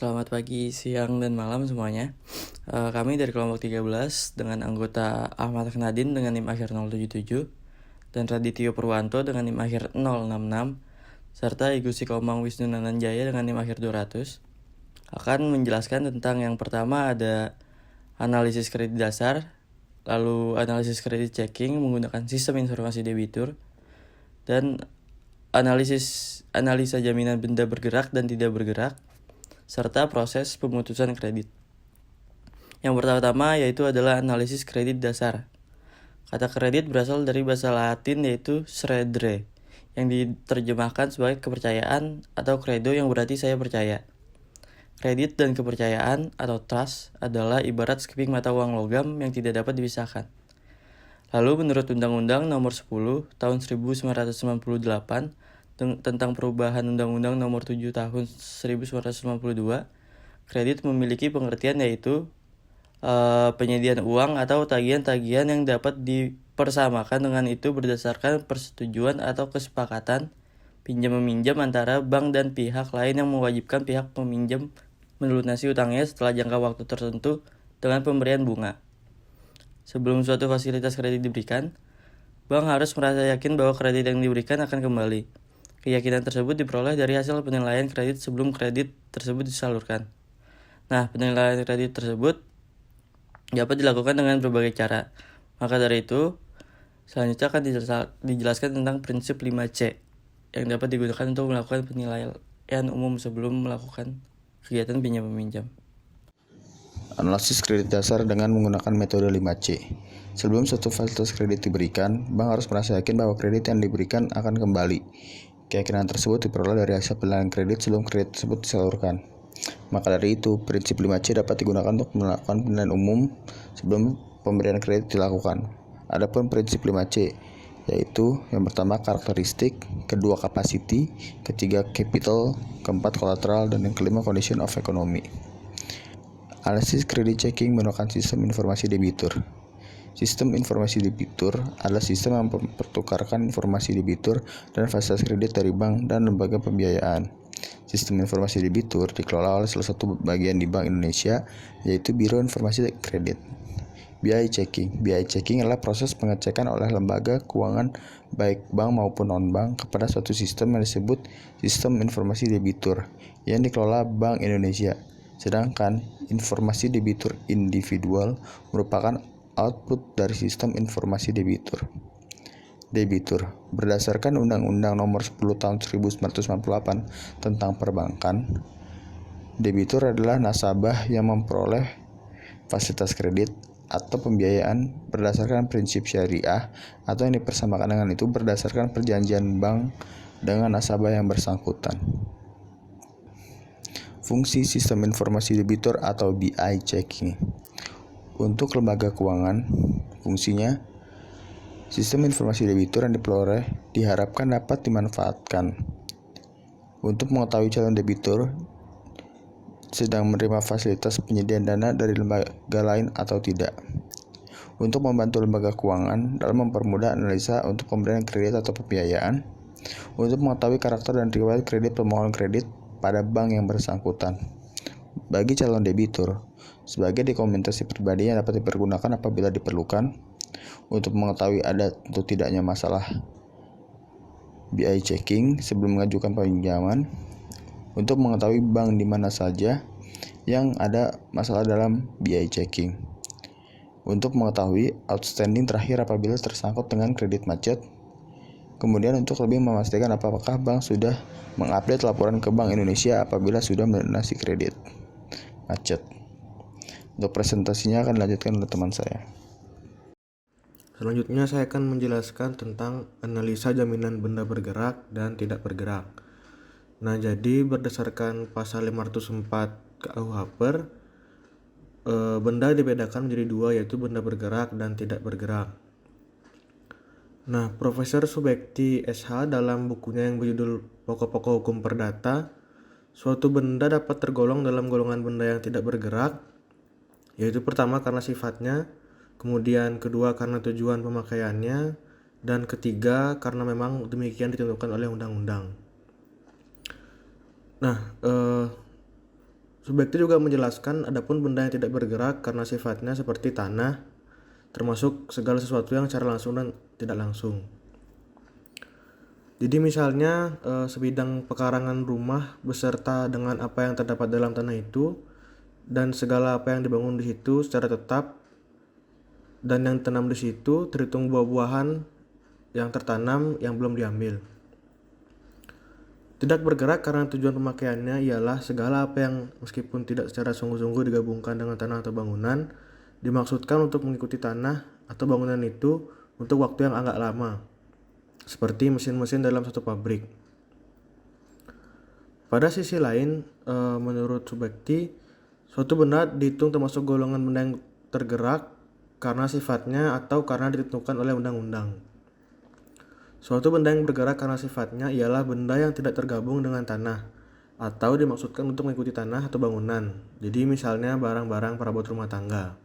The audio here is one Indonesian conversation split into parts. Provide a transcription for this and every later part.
Selamat pagi, siang, dan malam semuanya. Kami dari kelompok 13 dengan anggota Ahmad Nadin dengan NIM akhir 077 dan Radityo Purwanto dengan NIM akhir 066 serta Igusti Komang Wisnu Nananjaya dengan NIM akhir 200 akan menjelaskan tentang yang pertama ada analisis kredit dasar, lalu analisis kredit checking menggunakan sistem informasi debitur, dan analisa jaminan benda bergerak dan tidak bergerak, serta proses pemutusan kredit. Yang pertama yaitu adalah analisis kredit dasar. Kata kredit berasal dari bahasa Latin yaitu credere, yang diterjemahkan sebagai kepercayaan atau credo yang berarti saya percaya. Kredit dan kepercayaan atau trust adalah ibarat skipping mata uang logam yang tidak dapat dipisahkan. Lalu menurut Undang-Undang Nomor 10 Tahun 1998 tentang perubahan Undang-Undang Nomor 7 Tahun 1992, kredit memiliki pengertian yaitu penyediaan uang atau tagihan-tagihan yang dapat dipersamakan dengan itu berdasarkan persetujuan atau kesepakatan pinjam-meminjam antara bank dan pihak lain yang mewajibkan pihak peminjam melunasi utangnya setelah jangka waktu tertentu dengan pemberian bunga. Sebelum suatu fasilitas kredit diberikan, bank harus merasa yakin bahwa kredit yang diberikan akan kembali. Keyakinan tersebut diperoleh dari hasil penilaian kredit sebelum kredit tersebut disalurkan. Nah, penilaian kredit tersebut dapat dilakukan dengan berbagai cara. Maka dari itu, selanjutnya akan dijelaskan tentang prinsip 5C yang dapat digunakan untuk melakukan penilaian umum sebelum melakukan kegiatan pinjam-meminjam. Analisis kredit dasar dengan menggunakan metode 5C. Sebelum suatu fasilitas kredit diberikan, bank harus merasa yakin bahwa kredit yang diberikan akan kembali. Keyakinan tersebut diperoleh dari hasil penilaian kredit sebelum kredit tersebut disalurkan. Maka dari itu, prinsip 5C dapat digunakan untuk melakukan penilaian umum sebelum pemberian kredit dilakukan. Adapun prinsip 5C yaitu yang pertama karakteristik, kedua capacity, ketiga capital, keempat collateral, dan yang kelima condition of economy. Analisis kredit checking menggunakan sistem informasi debitur. Sistem informasi debitur adalah sistem yang mempertukarkan informasi debitur dan fasilitas kredit dari bank dan lembaga pembiayaan. Sistem informasi debitur dikelola oleh salah satu bagian di Bank Indonesia, yaitu Biro Informasi Kredit. BI checking. BI checking adalah proses pengecekan oleh lembaga keuangan baik bank maupun non-bank kepada suatu sistem yang disebut sistem informasi debitur yang dikelola Bank Indonesia. Sedangkan informasi debitur individual merupakan output dari sistem informasi debitur. Debitur berdasarkan Undang-Undang Nomor 10 Tahun 1998 tentang perbankan, debitur adalah nasabah yang memperoleh fasilitas kredit atau pembiayaan berdasarkan prinsip syariah atau yang dipersamakan dengan itu berdasarkan perjanjian bank dengan nasabah yang bersangkutan. Fungsi sistem informasi debitur atau BI checking. Untuk lembaga keuangan, fungsinya sistem informasi debitur yang diperoleh diharapkan dapat dimanfaatkan untuk mengetahui calon debitur sedang menerima fasilitas penyediaan dana dari lembaga lain atau tidak. Untuk membantu lembaga keuangan dalam mempermudah analisa untuk pemberian kredit atau pembiayaan, untuk mengetahui karakter dan riwayat kredit pemohon kredit pada bank yang bersangkutan. Bagi calon debitur, sebagai dokumentasi pribadi yang dapat dipergunakan apabila diperlukan, untuk mengetahui ada atau tidaknya masalah BI checking sebelum mengajukan pinjaman, untuk mengetahui bank di mana saja yang ada masalah dalam BI checking, untuk mengetahui outstanding terakhir apabila tersangkut dengan kredit macet, kemudian untuk lebih memastikan apakah bank sudah mengupdate laporan ke Bank Indonesia apabila sudah melunasi kredit macet. Untuk presentasinya akan dilanjutkan oleh teman saya. Selanjutnya saya akan menjelaskan tentang analisa jaminan benda bergerak dan tidak bergerak. Nah, jadi berdasarkan pasal 504 KUH, benda dibedakan menjadi dua, yaitu benda bergerak dan tidak bergerak. Nah, Profesor Subekti SH dalam bukunya yang berjudul Pokok-pokok Hukum Perdata, suatu benda dapat tergolong dalam golongan benda yang tidak bergerak, yaitu pertama karena sifatnya, kemudian kedua karena tujuan pemakaiannya, dan ketiga karena memang demikian ditentukan oleh undang-undang. Nah, Subjekti juga menjelaskan adapun benda yang tidak bergerak karena sifatnya seperti tanah, termasuk segala sesuatu yang secara langsung dan tidak langsung. Jadi misalnya sebidang pekarangan rumah beserta dengan apa yang terdapat dalam tanah itu dan segala apa yang dibangun di situ secara tetap dan yang ditanam di situ terhitung buah-buahan yang tertanam yang belum diambil. Tidak bergerak karena tujuan pemakaiannya ialah segala apa yang meskipun tidak secara sungguh-sungguh digabungkan dengan tanah atau bangunan, dimaksudkan untuk mengikuti tanah atau bangunan itu untuk waktu yang agak lama, seperti mesin-mesin dalam satu pabrik. Pada sisi lain, menurut Subekti, suatu benda dihitung termasuk golongan benda yang tergerak karena sifatnya atau karena ditentukan oleh undang-undang. Suatu benda yang bergerak karena sifatnya ialah benda yang tidak tergabung dengan tanah atau dimaksudkan untuk mengikuti tanah atau bangunan. Jadi misalnya barang-barang perabot rumah tangga.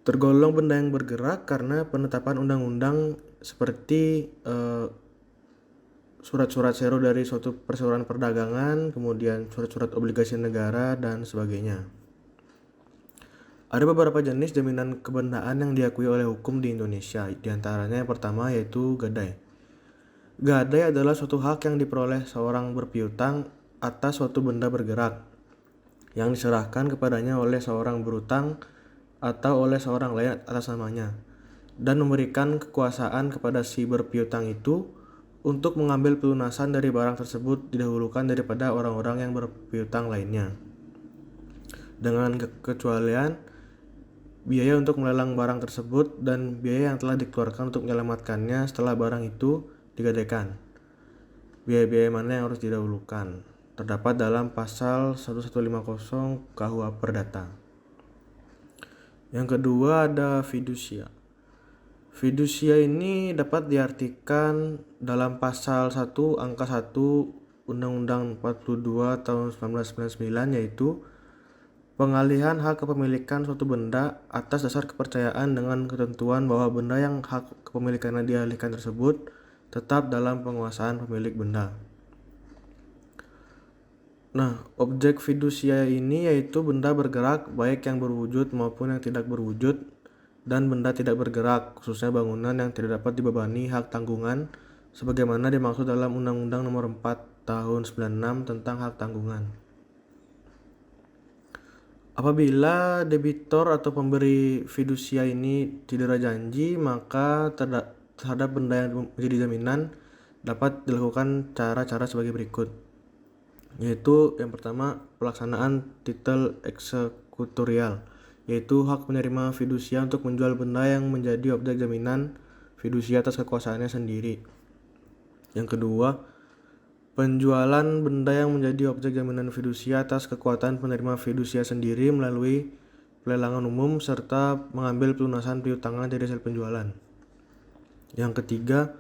Tergolong benda yang bergerak karena penetapan undang-undang seperti surat-surat sero dari suatu perseroan perdagangan, kemudian surat-surat obligasi negara, dan sebagainya. Ada beberapa jenis jaminan kebendaan yang diakui oleh hukum di Indonesia. Di antaranya yang pertama yaitu gadai. Gadai adalah suatu hak yang diperoleh seorang berpiutang atas suatu benda bergerak yang diserahkan kepadanya oleh seorang berutang atau oleh seorang lain atas namanya dan memberikan kekuasaan kepada si berpiutang itu untuk mengambil pelunasan dari barang tersebut didahulukan daripada orang-orang yang berpiutang lainnya. Dengan kecualian biaya untuk melelang barang tersebut dan biaya yang telah dikeluarkan untuk menyelamatkannya setelah barang itu digadaikan. Biaya-biaya mana yang harus didahulukan terdapat dalam pasal 1150 KUH Perdata. Yang kedua ada fidusia. Fidusia ini dapat diartikan dalam pasal 1 angka 1 Undang-Undang 42 tahun 1999 yaitu pengalihan hak kepemilikan suatu benda atas dasar kepercayaan dengan ketentuan bahwa benda yang hak kepemilikannya dialihkan tersebut tetap dalam penguasaan pemilik benda. Nah, objek fidusia ini yaitu benda bergerak baik yang berwujud maupun yang tidak berwujud dan benda tidak bergerak, khususnya bangunan yang tidak dapat dibebani hak tanggungan sebagaimana dimaksud dalam Undang-Undang Nomor 4 Tahun 96 tentang hak tanggungan. Apabila debitor atau pemberi fidusia ini cedera janji, maka terhadap benda yang menjadi jaminan dapat dilakukan cara-cara sebagai berikut. Yaitu yang pertama, pelaksanaan titel eksekutorial, yaitu hak penerima fidusia untuk menjual benda yang menjadi objek jaminan fidusia atas kekuasaannya sendiri. Yang kedua, penjualan benda yang menjadi objek jaminan fidusia atas kekuatan penerima fidusia sendiri melalui pelelangan umum serta mengambil pelunasan piutangan dari hasil penjualan. Yang ketiga,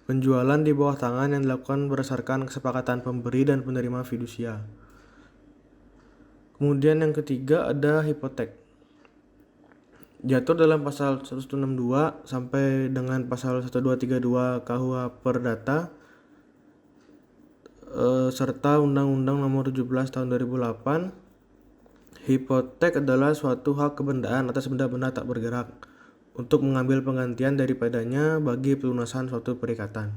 penjualan di bawah tangan yang dilakukan berdasarkan kesepakatan pemberi dan penerima fidusia. Kemudian yang ketiga ada hipotek. Diatur dalam pasal 162 sampai dengan pasal 1232 KUH Perdata serta Undang-Undang Nomor 17 Tahun 2008. Hipotek adalah suatu hak kebendaan atas benda-benda tak bergerak untuk mengambil penggantian daripadanya bagi pelunasan suatu perikatan.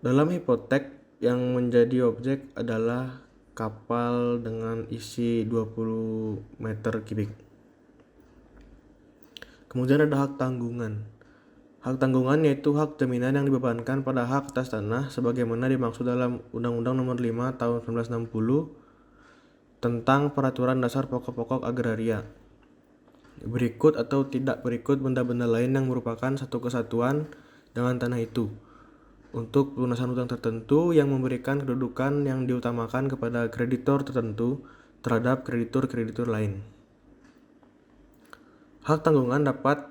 Dalam hipotek yang menjadi objek adalah kapal dengan isi 20 meter kubik. Kemudian ada hak tanggungan. Hak tanggungan yaitu hak jaminan yang dibebankan pada hak atas tanah sebagaimana dimaksud dalam Undang-Undang Nomor 5 Tahun 1960 tentang Peraturan Dasar Pokok-pokok Agraria. Berikut atau tidak berikut benda-benda lain yang merupakan satu kesatuan dengan tanah itu untuk pelunasan hutang tertentu yang memberikan kedudukan yang diutamakan kepada kreditor tertentu terhadap kreditur-kreditur lain. Hak tanggungan dapat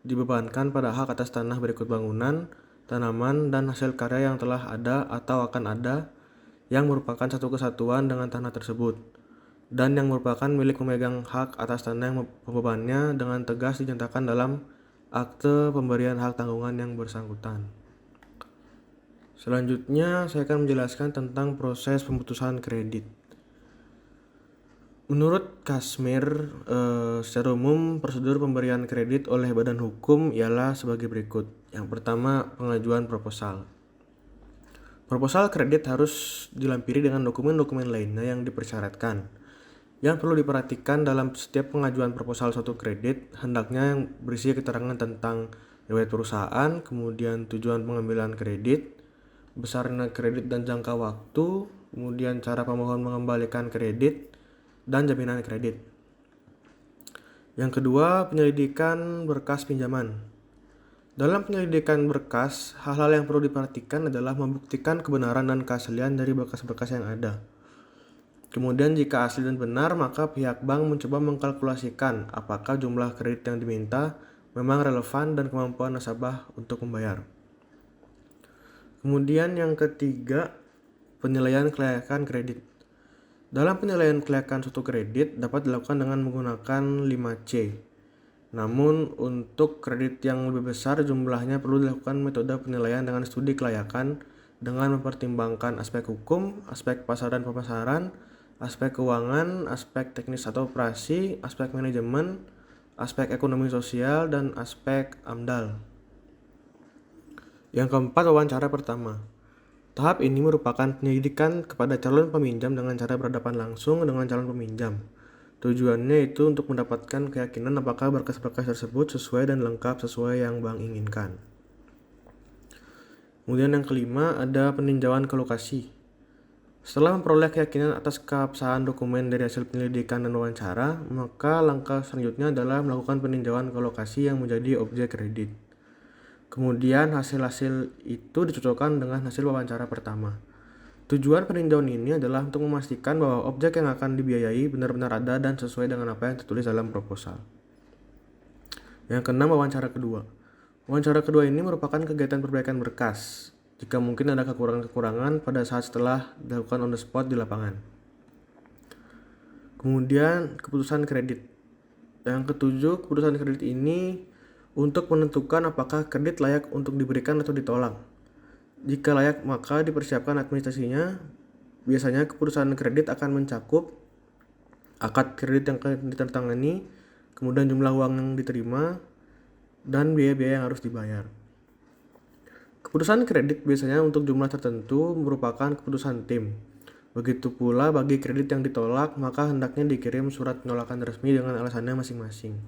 dibebankan pada hak atas tanah berikut bangunan, tanaman, dan hasil karya yang telah ada atau akan ada yang merupakan satu kesatuan dengan tanah tersebut dan yang merupakan milik pemegang hak atas tanah yang pembebanannya dengan tegas dinyatakan dalam akte pemberian hak tanggungan yang bersangkutan. Selanjutnya, saya akan menjelaskan tentang proses pemutusan kredit. Menurut Kashmir, secara umum prosedur pemberian kredit oleh badan hukum ialah sebagai berikut. Yang pertama, pengajuan proposal. Proposal kredit harus dilampiri dengan dokumen-dokumen lainnya yang dipersyaratkan. Yang perlu diperhatikan dalam setiap pengajuan proposal suatu kredit, hendaknya yang berisi keterangan tentang riwayat perusahaan, kemudian tujuan pengambilan kredit, besarnya kredit dan jangka waktu, kemudian cara pemohon mengembalikan kredit, dan jaminan kredit. Yang kedua, penyelidikan berkas pinjaman. Dalam penyelidikan berkas, hal-hal yang perlu diperhatikan adalah membuktikan kebenaran dan keaslian dari berkas-berkas yang ada. Kemudian jika asli dan benar, maka pihak bank mencoba mengkalkulasikan apakah jumlah kredit yang diminta memang relevan dan kemampuan nasabah untuk membayar. Kemudian yang ketiga, penilaian kelayakan kredit. Dalam penilaian kelayakan suatu kredit dapat dilakukan dengan menggunakan 5C. Namun untuk kredit yang lebih besar jumlahnya perlu dilakukan metode penilaian dengan studi kelayakan dengan mempertimbangkan aspek hukum, aspek pasar dan pemasaran, aspek keuangan, aspek teknis atau operasi, aspek manajemen, aspek ekonomi sosial, dan aspek AMDAL. Yang keempat, wawancara pertama. Tahap ini merupakan penyelidikan kepada calon peminjam dengan cara berhadapan langsung dengan calon peminjam. Tujuannya itu untuk mendapatkan keyakinan apakah berkas-berkas tersebut sesuai dan lengkap sesuai yang bank inginkan. Kemudian yang kelima, ada peninjauan ke lokasi. Setelah memperoleh keyakinan atas keabsahan dokumen dari hasil penyelidikan dan wawancara, maka langkah selanjutnya adalah melakukan peninjauan ke lokasi yang menjadi objek kredit. Kemudian hasil-hasil itu dicocokkan dengan hasil wawancara pertama. Tujuan peninjauan ini adalah untuk memastikan bahwa objek yang akan dibiayai benar-benar ada dan sesuai dengan apa yang tertulis dalam proposal. Yang keenam, wawancara kedua. Wawancara kedua ini merupakan kegiatan perbaikan berkas, jika mungkin ada kekurangan-kekurangan pada saat setelah dilakukan on the spot di lapangan. Kemudian, keputusan kredit. Yang ketujuh, keputusan kredit ini untuk menentukan apakah kredit layak untuk diberikan atau ditolak. Jika layak, maka dipersiapkan administrasinya. Biasanya keputusan kredit akan mencakup akad kredit yang akan ditandatangani, kemudian jumlah uang yang diterima, dan biaya-biaya yang harus dibayar. Keputusan kredit biasanya untuk jumlah tertentu merupakan keputusan tim. Begitu pula bagi kredit yang ditolak, maka hendaknya dikirim surat penolakan resmi dengan alasannya masing-masing.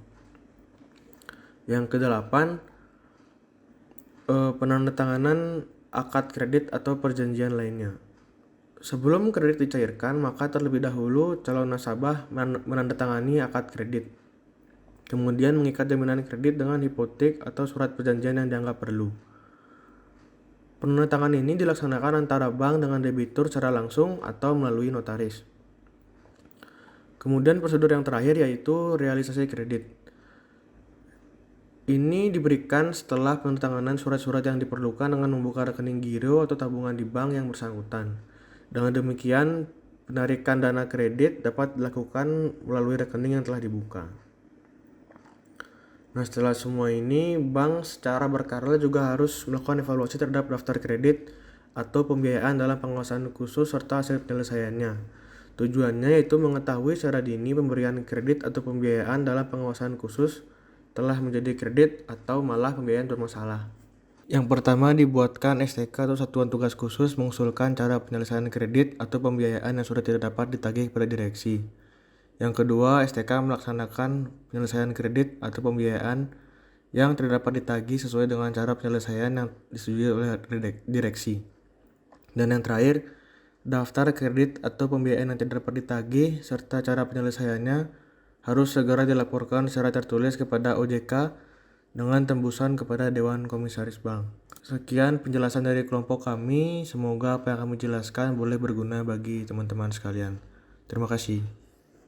Yang kedelapan, penandatanganan akad kredit atau perjanjian lainnya. Sebelum kredit dicairkan, maka terlebih dahulu calon nasabah menandatangani akad kredit. Kemudian mengikat jaminan kredit dengan hipotek atau surat perjanjian yang dianggap perlu. Penandatanganan ini dilaksanakan antara bank dengan debitur secara langsung atau melalui notaris. Kemudian prosedur yang terakhir yaitu realisasi kredit. Ini diberikan setelah penandatanganan surat-surat yang diperlukan dengan membuka rekening giro atau tabungan di bank yang bersangkutan. Dengan demikian, penarikan dana kredit dapat dilakukan melalui rekening yang telah dibuka. Nah, setelah semua ini, bank secara berkala juga harus melakukan evaluasi terhadap daftar kredit atau pembiayaan dalam pengawasan khusus serta hasil penyelesaiannya. Tujuannya yaitu mengetahui secara dini pemberian kredit atau pembiayaan dalam pengawasan khusus telah menjadi kredit atau malah pembiayaan bermasalah. Yang pertama, dibuatkan STK atau Satuan Tugas Khusus mengusulkan cara penyelesaian kredit atau pembiayaan yang sudah tidak dapat ditagih kepada direksi. Yang kedua, STK melaksanakan penyelesaian kredit atau pembiayaan yang tidak dapat ditagih sesuai dengan cara penyelesaian yang disetujui oleh direksi. Dan yang terakhir, daftar kredit atau pembiayaan yang tidak dapat ditagih serta cara penyelesaiannya harus segera dilaporkan secara tertulis kepada OJK dengan tembusan kepada Dewan Komisaris Bank. Sekian penjelasan dari kelompok kami. Semoga apa yang kami jelaskan boleh berguna bagi teman-teman sekalian. Terima kasih.